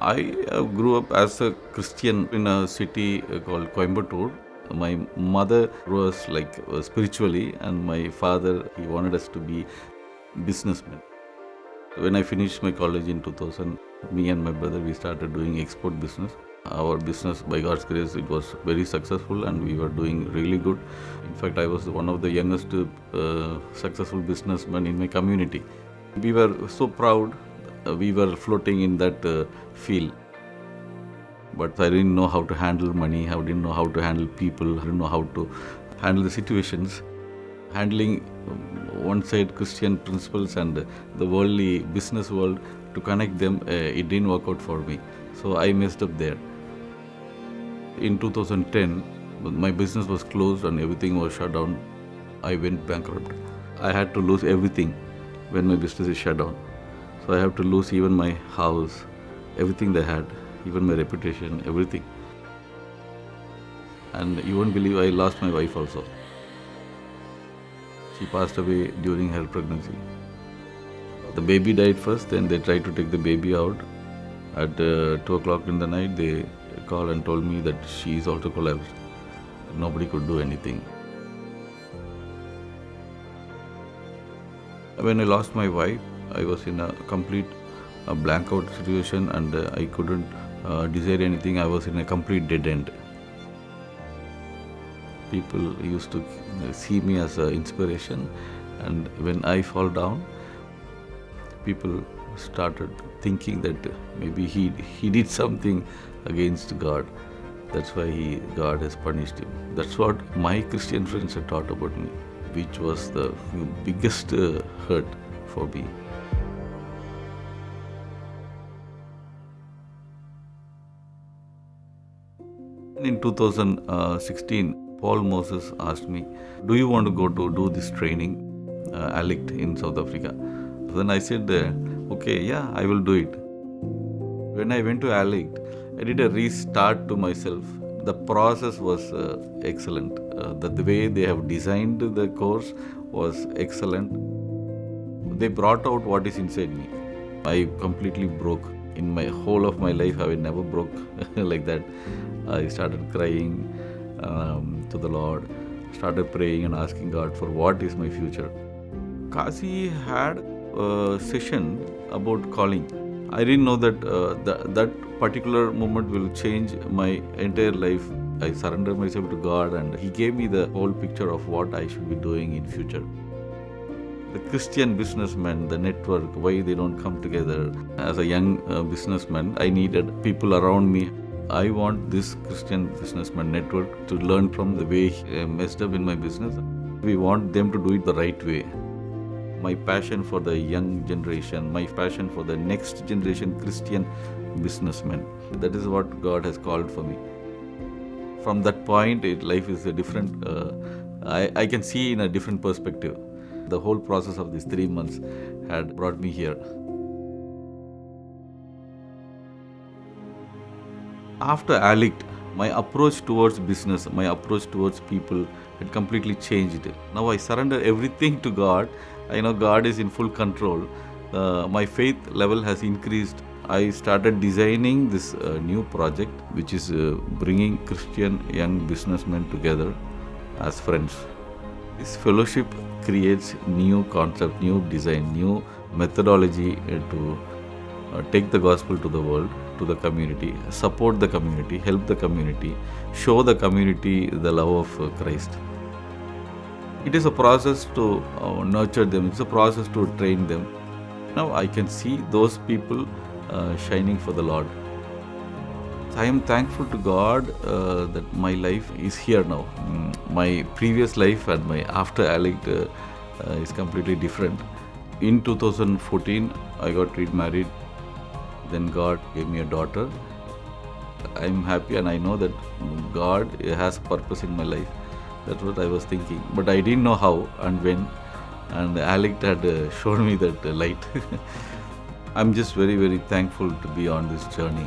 I grew up as a Christian in a city called Coimbatore. My mother was like spiritually, and my father, he wanted us to be businessmen. When I finished my college in 2000, me and my brother, we started doing export business. Our business, by God's grace, it was very successful and we were doing really good. In fact, I was one of the youngest successful businessmen in my community. We were so proud. We were floating in that field. But I didn't know how to handle money, I didn't know how to handle people, I didn't know how to handle the situations. Handling one side Christian principles and the worldly business world, to connect them, it didn't work out for me. So I messed up there. In 2010, my business was closed and everything was shut down. I went bankrupt. I had to lose everything when my business is shut down. So I have to lose even my house, everything they had, even my reputation, everything. And you won't believe I lost my wife also. She passed away during her pregnancy. The baby died first, then they tried to take the baby out. At 2 o'clock in the night, they called and told me that she is also collapsed. Nobody could do anything. When I lost my wife, I was in a complete blank-out situation and I couldn't desire anything. I was in a complete dead end. People used to see me as an inspiration, and when I fall down, people started thinking that maybe he did something against God. That's why God has punished him. That's what my Christian friends had taught about me, which was the biggest hurt for me. In 2016, Paul Moses asked me, do you want to go to do this training, ALICT in South Africa? Then I said, okay, yeah, I will do it. When I went to ALICT, I did a restart to myself. The process was excellent. The way they have designed the course was excellent. They brought out what is inside me. I completely broke. In my whole of my life, I never broke like that. I started crying to the Lord, started praying and asking God for what is my future. Kasi had a session about calling. I didn't know that that particular moment will change my entire life. I surrendered myself to God and He gave me the whole picture of what I should be doing in future. The Christian businessmen, the network, why they don't come together. As a young businessman, I needed people around me. I want this Christian businessman network to learn from the way I messed up in my business. We want them to do it the right way. My passion for the young generation, my passion for the next generation Christian businessmen. That is what God has called for me. From that point, life is a different, I can see in a different perspective. The whole process of these 3 months had brought me here. After ALICT, my approach towards business, my approach towards people had completely changed. Now I surrender everything to God. I know God is in full control. My faith level has increased. I started designing this new project, which is bringing Christian young businessmen together as friends. This fellowship creates new concept, new design, new methodology to take the gospel to the world, to the community, support the community, help the community, show the community the love of Christ. It is a process to nurture them, it's a process to train them. Now I can see those people shining for the Lord. I am thankful to God that my life is here now. My previous life and my after ALICT is completely different. In 2014, I got remarried. Then God gave me a daughter. I'm happy and I know that God has a purpose in my life. That's what I was thinking. But I didn't know how and when. And ALICT had shown me that light. I'm just very, very thankful to be on this journey.